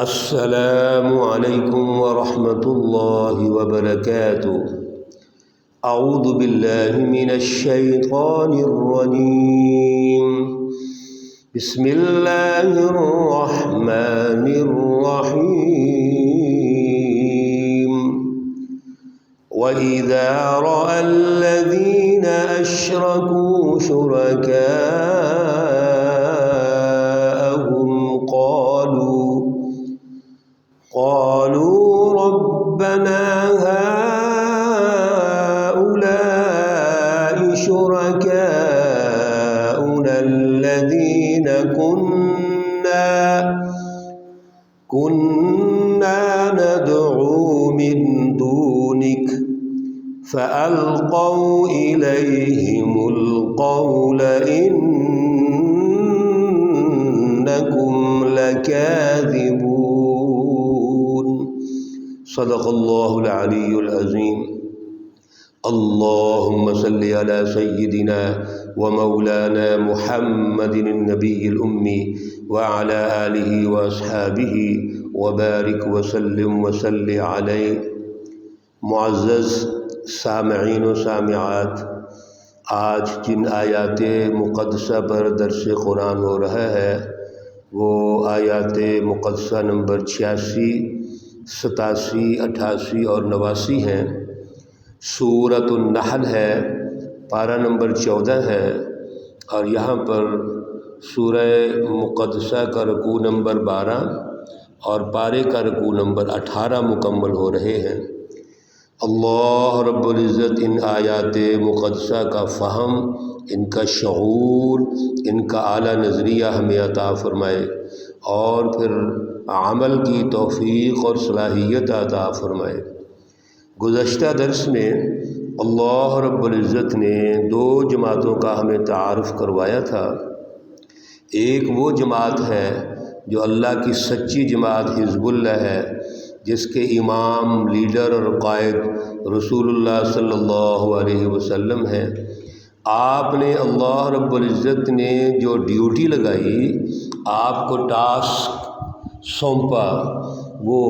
السلام علیکم ورحمۃ اللہ وبرکاتہ۔ اعوذ باللہ من الشیطان الرجیم، بسم اللہ الرحمن الرحیم۔ وَإِذَا رَأَى الَّذِينَ أَشْرَكُوا شُرَكَاءَهُمْ قالوا ربنا هؤلاء شركاؤنا الذين كنا ندعو من دونك فألقوا إليهم القول إنكم لكاذبون۔ صدق اللہ العلی العظیم۔ اللہم صل علی سیدنا ومولانا محمد النبی الأمی وعلى آلہ واصحابہ وبارک وسلم وصل علیہ۔ معزز سامعین و سامعات، آج جن آیات مقدسہ پر درس قرآن ہو رہا ہے وہ آیات مقدسہ نمبر 86، 87، 88 اور 89 ہیں۔ سورۃ النحل ہے، پارہ نمبر 14 ہے، اور یہاں پر سورہ مقدسہ کا رکوع نمبر 12 اور پارے کا رکوع نمبر 18 مکمل ہو رہے ہیں۔ اللہ رب العزت ان آیات مقدسہ کا فہم، ان کا شعور، ان کا اعلیٰ نظریہ ہمیں عطا فرمائے، اور پھر عمل کی توفیق اور صلاحیت عطا فرمائے۔ گزشتہ درس میں اللہ رب العزت نے 2 جماعتوں کا ہمیں تعارف کروایا تھا۔ ایک وہ جماعت ہے جو اللہ کی سچی جماعت حزب اللہ ہے، جس کے امام، لیڈر اور قائد رسول اللہ صلی اللہ علیہ وسلم ہیں۔ آپ نے، اللہ رب العزت نے جو ڈیوٹی لگائی، آپ کو ٹاسک سونپا، وہ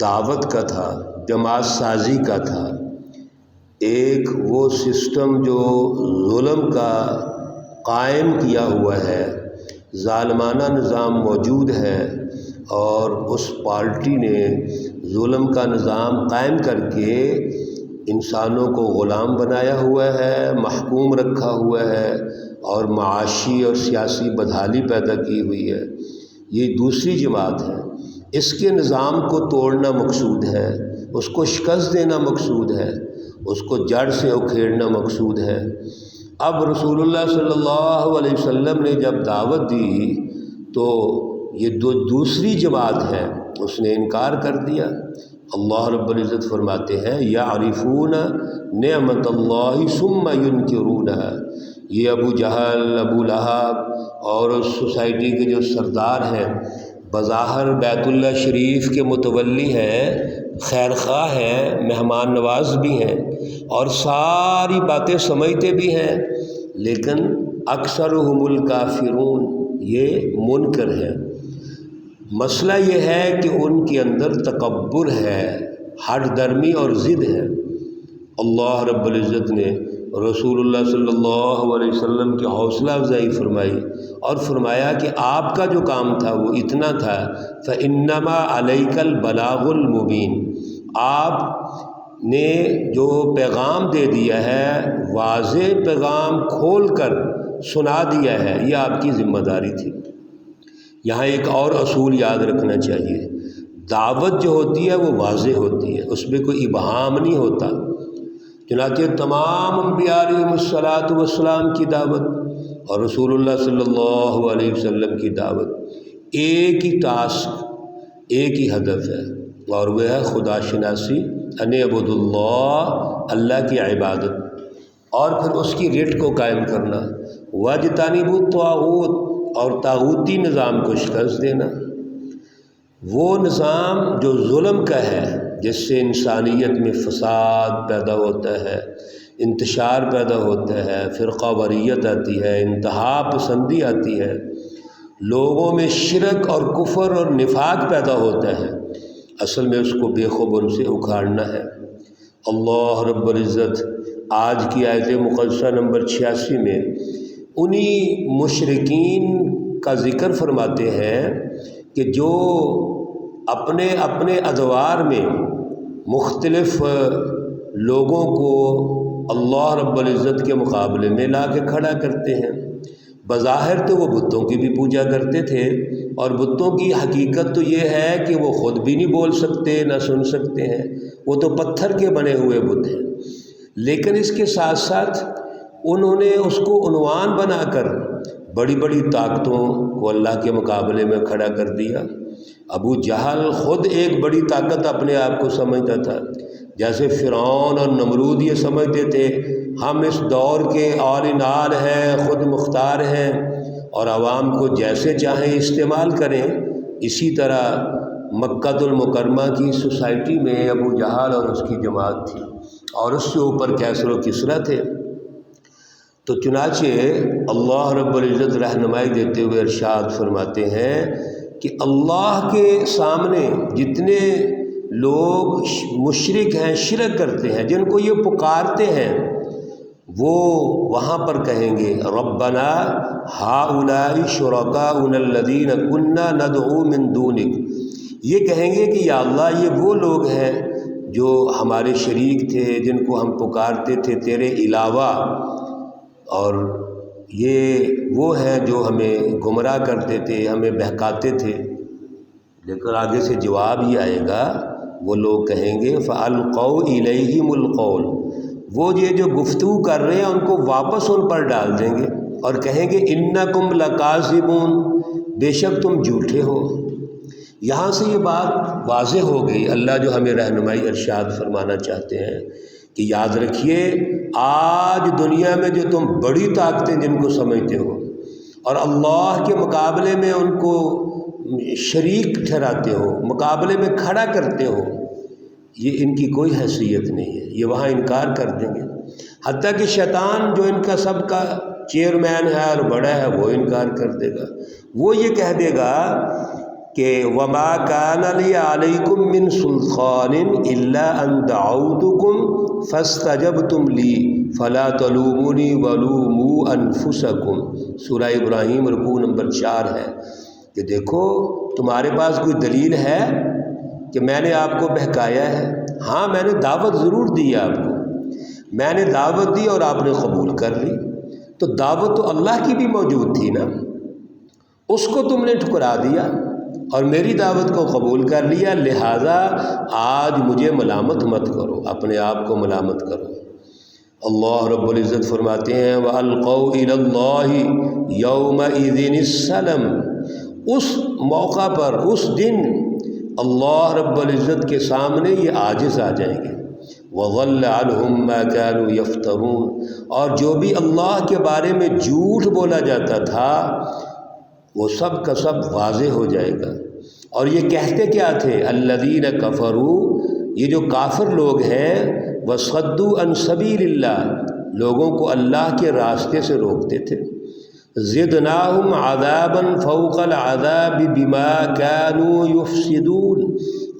دعوت کا تھا، جماعت سازی کا تھا۔ ایک وہ سسٹم جو ظلم کا قائم کیا ہوا ہے، ظالمانہ نظام موجود ہے، اور اس پارٹی نے ظلم کا نظام قائم کر کے انسانوں کو غلام بنایا ہوا ہے، محکوم رکھا ہوا ہے، اور معاشی اور سیاسی بدحالی پیدا کی ہوئی ہے۔ یہ دوسری جماعت ہے۔ اس کے نظام کو توڑنا مقصود ہے، اس کو شکست دینا مقصود ہے، اس کو جڑ سے اکھیڑنا مقصود ہے۔ اب رسول اللہ صلی اللہ علیہ وسلم نے جب دعوت دی تو یہ دوسری جماعت ہے، اس نے انکار کر دیا۔ اللہ رب العزت فرماتے ہیں یعرفون نعمت اللہ ثم ینکرونہا۔ یہ ابو جہل، ابو لہب اور اس سوسائٹی کے جو سردار ہیں، بظاہر بیت اللہ شریف کے متولی ہیں، خیر خواہ ہیں، مہمان نواز بھی ہیں، اور ساری باتیں سمجھتے بھی ہیں، لیکن اکثرهم الکافرون، یہ منکر ہیں۔ مسئلہ یہ ہے کہ ان کے اندر تکبر ہے، ہٹ درمی اور ضد ہے۔ اللہ رب العزت نے رسول اللہ صلی اللہ علیہ وسلم کی حوصلہ افزائی فرمائی، اور فرمایا کہ آپ کا جو کام تھا وہ اتنا تھا، فَإِنَّمَا عَلَيْكَ الْبَلَاغُ الْمُبِينُ۔ آپ نے جو پیغام دے دیا ہے، واضح پیغام کھول کر سنا دیا ہے، یہ آپ کی ذمہ داری تھی۔ یہاں ایک اور اصول یاد رکھنا چاہیے، دعوت جو ہوتی ہے وہ واضح ہوتی ہے، اس میں کوئی ابہام نہیں ہوتا۔ چنانچہ تمام انبیاء علیہم السلام کی دعوت اور رسول اللہ صلی اللہ علیہ وسلم کی دعوت، ایک ہی ٹاسک، ایک ہی ہدف ہے، اور وہ ہے خدا شناسی، ان اعبدوا اللہ، اللہ کی عبادت، اور پھر اس کی رٹ کو قائم کرنا، واجتنبوا الطاغوت، اور طاغوتی نظام کو شکست دینا۔ وہ نظام جو ظلم کا ہے، جس سے انسانیت میں فساد پیدا ہوتا ہے، انتشار پیدا ہوتا ہے، فرقہ واریت آتی ہے، انتہا پسندی آتی ہے، لوگوں میں شرک اور کفر اور نفاق پیدا ہوتا ہے، اصل میں اس کو بے خبر سے اکھاڑنا ہے۔ اللہ رب العزت آج کی آیت مقدسہ نمبر 86 میں انہی مشرکین کا ذکر فرماتے ہیں کہ جو اپنے اپنے ادوار میں مختلف لوگوں کو اللہ رب العزت کے مقابلے میں لا کے کھڑا کرتے ہیں۔ بظاہر تو وہ بتوں کی بھی پوجا کرتے تھے، اور بتوں کی حقیقت تو یہ ہے کہ وہ خود بھی نہیں بول سکتے نہ سن سکتے ہیں، وہ تو پتھر کے بنے ہوئے بت ہیں۔ لیکن اس کے ساتھ ساتھ انہوں نے اس کو عنوان بنا کر بڑی بڑی طاقتوں کو اللہ کے مقابلے میں کھڑا کر دیا۔ ابو جہل خود ایک بڑی طاقت اپنے آپ کو سمجھتا تھا، جیسے فرعون اور نمرود یہ سمجھتے تھے ہم اس دور کے اول نال ہیں، خود مختار ہیں اور عوام کو جیسے چاہیں استعمال کریں۔ اسی طرح مکہ المکرمہ کی سوسائٹی میں ابو جہل اور اس کی جماعت تھی، اور اس سے اوپر کیسر و کسریٰ تھے۔ تو چنانچہ اللہ رب العزت رہنمائی دیتے ہوئے ارشاد فرماتے ہیں کہ اللہ کے سامنے جتنے لوگ مشرک ہیں، شرک کرتے ہیں، جن کو یہ پکارتے ہیں، وہ وہاں پر کہیں گے ربنا ہؤلاء شرکاؤنا الذین کنا ندعو من دونک، یہ کہیں گے کہ یا اللہ یہ وہ لوگ ہیں جو ہمارے شریک تھے، جن کو ہم پکارتے تھے تیرے علاوہ، اور یہ وہ ہیں جو ہمیں گمراہ کرتے تھے، ہمیں بہکاتے تھے۔ لیکن آگے سے جواب یہ آئے گا، وہ لوگ کہیں گے فَأَلْقَوْا إِلَيْهِمُ الْقَوْلَ، وہ یہ جو گفتگو کر رہے ہیں ان کو واپس ان پر ڈال دیں گے اور کہیں گے اِنَّكُمْ لَكَاذِبُونَ، بے شک تم جھوٹے ہو۔ یہاں سے یہ بات واضح ہو گئی، اللہ جو ہمیں رہنمائی ارشاد فرمانا چاہتے ہیں کہ یاد رکھیے آج دنیا میں جو تم بڑی طاقتیں جن کو سمجھتے ہو اور اللہ کے مقابلے میں ان کو شریک ٹھہراتے ہو، مقابلے میں کھڑا کرتے ہو، یہ ان کی کوئی حیثیت نہیں ہے، یہ وہاں انکار کر دیں گے۔ حتیٰ کہ شیطان جو ان کا سب کا چیئرمین ہے اور بڑا ہے وہ انکار کر دے گا، وہ یہ کہہ دے گا کہ وما کان لی علیکم من سلطان الا ان دعوتکم فاستجبتم لی فلا تلومونی ولوموا انفسکم، سورہ ابراہیم رکوع نمبر 4 ہے کہ دیکھو تمہارے پاس کوئی دلیل ہے کہ میں نے آپ کو بہکایا ہے؟ ہاں میں نے دعوت ضرور دی آپ کو، میں نے دعوت دی اور آپ نے قبول کر لی، تو دعوت تو اللہ کی بھی موجود تھی نا، اس کو تم نے ٹھکرا دیا اور میری دعوت کو قبول کر لیا، لہٰذا آج مجھے ملامت مت کرو، اپنے آپ کو ملامت کرو۔ اللہ رب العزت فرماتے ہیں وَأَلْقَوْا إِلَى اللَّهِ يَوْمَئِذٍ السَّلَمَ، اس موقع پر، اس دن اللہ رب العزت کے سامنے یہ عاجز آ جائیں گے۔ وَضَلَّ عَنْهُمْ مَا كَانُوا يَفْتَرُونَ، اور جو بھی اللہ کے بارے میں جھوٹ بولا جاتا تھا وہ سب کا سب واضح ہو جائے گا۔ اور یہ کہتے کیا تھے؟ الذین کفروا، یہ جو کافر لوگ ہیں، وصدوا عن سبیل اللہ، لوگوں کو اللہ کے راستے سے روکتے تھے، زدناہم عذابا فوق العذاب بما كانوا يفسدون،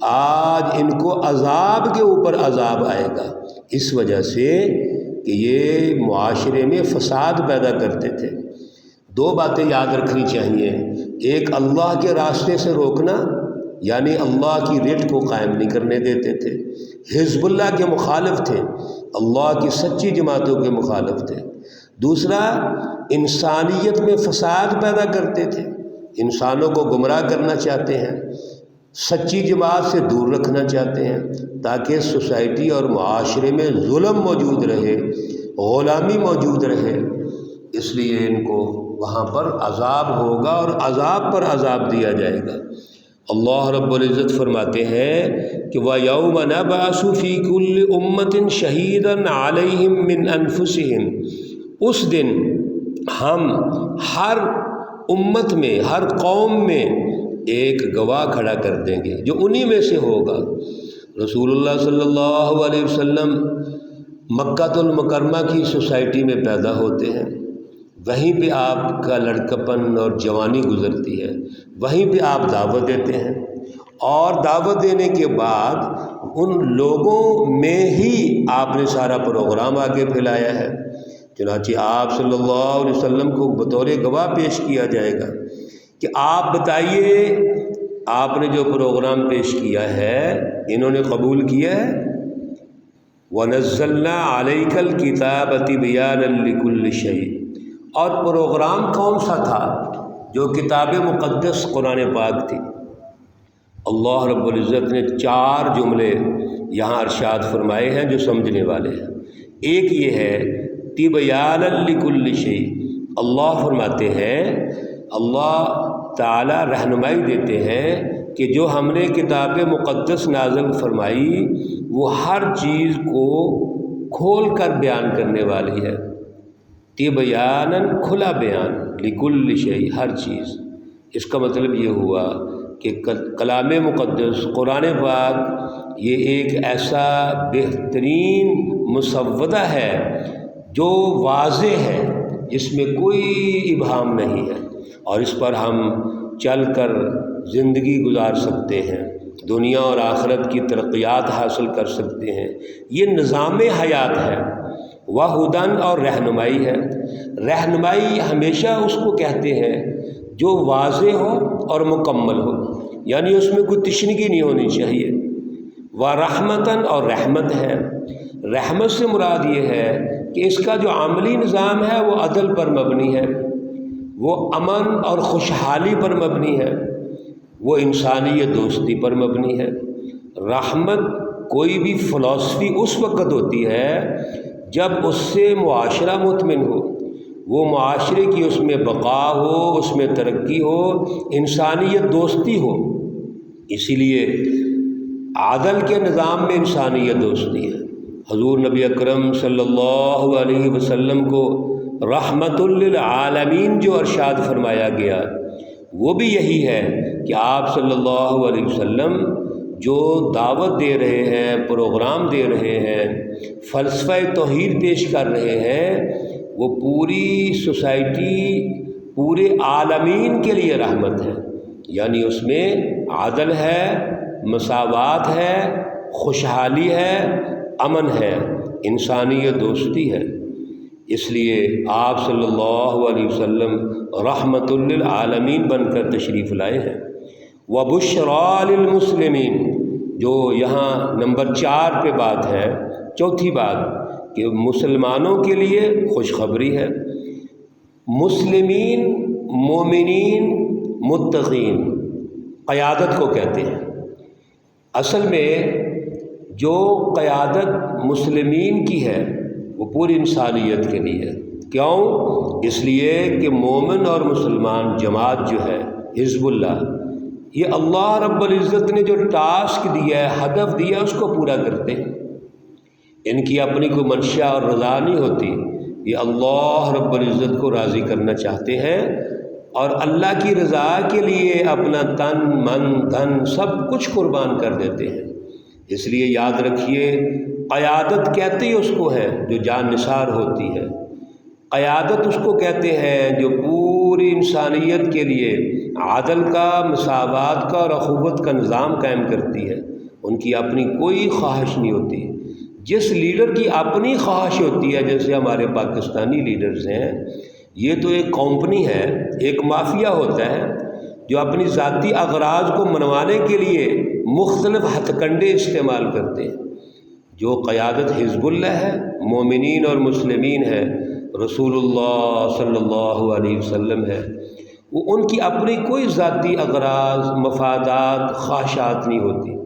آج ان کو عذاب کے اوپر عذاب آئے گا اس وجہ سے کہ یہ معاشرے میں فساد پیدا کرتے تھے۔ دو باتیں یاد رکھنی چاہیے، ایک اللہ کے راستے سے روکنا، یعنی اللہ کی رٹ کو قائم نہیں کرنے دیتے تھے، حزب اللہ کے مخالف تھے، اللہ کی سچی جماعتوں کے مخالف تھے۔ دوسرا، انسانیت میں فساد پیدا کرتے تھے، انسانوں کو گمراہ کرنا چاہتے ہیں، سچی جماعت سے دور رکھنا چاہتے ہیں تاکہ سوسائٹی اور معاشرے میں ظلم موجود رہے، غلامی موجود رہے، اس لیے ان کو وہاں پر عذاب ہوگا اور عذاب پر عذاب دیا جائے گا۔ اللہ رب العزت فرماتے ہیں کہ وَيَوْمَ نَبْعَثُ فِي كُلِّ أُمَّةٍ شَهِيدًا عَلَيْهِمْ مِنْ أَنفُسِهِمْ، اس دن ہم ہر امت میں، ہر قوم میں ایک گواہ کھڑا کر دیں گے جو انہی میں سے ہوگا۔ رسول اللہ صلی اللہ علیہ وسلم مکہ المکرمہ کی سوسائٹی میں پیدا ہوتے ہیں، وہیں پہ آپ کا لڑکپن اور جوانی گزرتی ہے، وہیں پہ آپ دعوت دیتے ہیں، اور دعوت دینے کے بعد ان لوگوں میں ہی آپ نے سارا پروگرام آگے پھیلایا ہے۔ چنانچہ آپ صلی اللہ علیہ وسلم کو بطور گواہ پیش کیا جائے گا کہ آپ بتائیے آپ نے جو پروگرام پیش کیا ہے انہوں نے قبول کیا ہے؟ وَنَزَّلْنَا عَلَيْكَ الْكِتَابَ تِبْيَانًا لِكُلِّ شَيْءٍ، اور پروگرام کون سا تھا؟ جو کتاب مقدس قرآن پاک تھی۔ اللہ رب العزت نے 4 جملے یہاں ارشاد فرمائے ہیں جو سمجھنے والے ہیں۔ ایک یہ ہے تِبْيَانًا لِكُلِّ شَيْءٍ، اللہ فرماتے ہیں، اللہ تعالی رہنمائی دیتے ہیں کہ جو ہم نے کتاب مقدس نازل فرمائی وہ ہر چیز کو کھول کر بیان کرنے والی ہے۔ تِبْيَانًا کھلا بیان، لِكُلِّ شَيْءٍ ہر چیز۔ اس کا مطلب یہ ہوا کہ کلام مقدس قرآن پاک یہ ایک ایسا بہترین مسودہ ہے جو واضح ہے، جس میں کوئی ابہام نہیں ہے، اور اس پر ہم چل کر زندگی گزار سکتے ہیں، دنیا اور آخرت کی ترقیات حاصل کر سکتے ہیں۔ یہ نظام حیات ہے، وہدن اور رہنمائی ہے۔ رہنمائی ہمیشہ اس کو کہتے ہیں جو واضح ہو اور مکمل ہو، یعنی اس میں کوئی تشنگی نہیں ہونی چاہیے۔ ورحمتاً اور رحمت ہے۔ رحمت سے مراد یہ ہے کہ اس کا جو عملی نظام ہے وہ عدل پر مبنی ہے، وہ امن اور خوشحالی پر مبنی ہے، وہ انسانیت دوستی پر مبنی ہے۔ رحمت کوئی بھی فلسفی اس وقت ہوتی ہے جب اس سے معاشرہ مطمئن ہو، وہ معاشرے کی اس میں بقا ہو، اس میں ترقی ہو، انسانیت دوستی ہو۔ اسی لیے عدل کے نظام میں انسانیت دوستی ہے۔ حضور نبی اکرم صلی اللہ علیہ وسلم کو رحمت للعالمین جو ارشاد فرمایا گیا وہ بھی یہی ہے کہ آپ صلی اللہ علیہ وسلم جو دعوت دے رہے ہیں، پروگرام دے رہے ہیں، فلسفہ توحید پیش کر رہے ہیں، وہ پوری سوسائٹی، پورے عالمین کے لیے رحمت ہے، یعنی اس میں عدل ہے، مساوات ہے، خوشحالی ہے، امن ہے، انسانیت دوستی ہے۔ اس لیے آپ صلی اللہ علیہ وسلم رحمت للعالمین بن کر تشریف لائے ہیں۔ وَبُشْرَىٰ لِلْمُسْلِمِينَ، جو یہاں نمبر 4 پہ بات ہے، چوتھی بات کہ مسلمانوں کے لیے خوشخبری ہے۔ مسلمین، مومنین، متقین قیادت کو کہتے ہیں۔ اصل میں جو قیادت مسلمین کی ہے وہ پوری انسانیت کے لیے ہے۔ کیوں؟ اس لیے کہ مومن اور مسلمان جماعت جو ہے حزب اللہ، یہ اللہ رب العزت نے جو ٹاسک دیا ہے، ہدف دیا ہے، اس کو پورا کرتے ہیں۔ ان کی اپنی کوئی منشا اور رضا نہیں ہوتی، یہ اللہ رب العزت کو راضی کرنا چاہتے ہیں، اور اللہ کی رضا کے لیے اپنا تن من دھن سب کچھ قربان کر دیتے ہیں۔ اس لیے یاد رکھیے، قیادت کہتے ہی اس کو ہے جو جان نثار ہوتی ہے۔ قیادت اس کو کہتے ہیں جو پوری انسانیت کے لیے عدل کا، مساوات کا اور اخوت کا نظام قائم کرتی ہے۔ ان کی اپنی کوئی خواہش نہیں ہوتی۔ جس لیڈر کی اپنی خواہش ہوتی ہے، جیسے ہمارے پاکستانی لیڈرز ہیں، یہ تو ایک کمپنی ہے، ایک مافیا ہوتا ہے جو اپنی ذاتی اغراض کو منوانے کے لیے مختلف ہتھ کنڈے استعمال کرتے ہیں۔ جو قیادت حزب اللہ ہے، مومنین اور مسلمین ہے، رسول اللہ صلی اللہ علیہ وسلم ہے، وہ ان کی اپنی کوئی ذاتی اغراض، مفادات، خواہشات نہیں ہوتی۔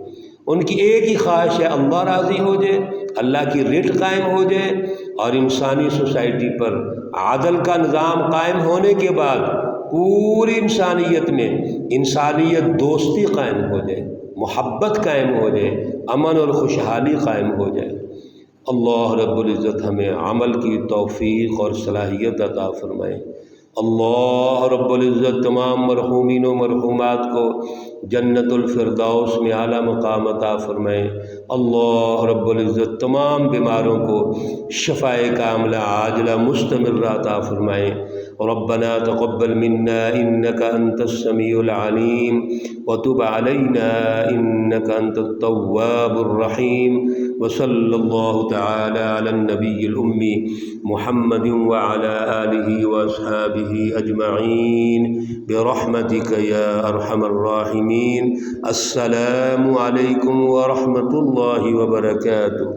ان کی ایک ہی خواہش ہے اللہ راضی ہو جائے، اللہ کی ریٹ قائم ہو جائے، اور انسانی سوسائٹی پر عدل کا نظام قائم ہونے کے بعد پوری انسانیت میں انسانیت دوستی قائم ہو جائے، محبت قائم ہو جائے، امن اور خوشحالی قائم ہو جائے۔ اللہ رب العزت ہمیں عمل کی توفیق اور صلاحیت عطا فرمائے۔ اللہ رب العزت تمام مرحومین و مرحومات کو جنت الفردوس میں اعلیٰ مقام عطا فرمائے۔ اللہ رب العزت تمام بیماروں کو شفائے کاملہ عاجلہ مستمرہ عطا فرمائے۔ ربنا تقبل منا إنك أنت السميع العليم وتب علينا إنك أنت التواب الرحيم وصلى الله تعالى على النبي الأمي محمد وعلى آله وأصحابه أجمعين برحمتك يا أرحم الراحمين. السلام عليكم ورحمة الله وبركاته.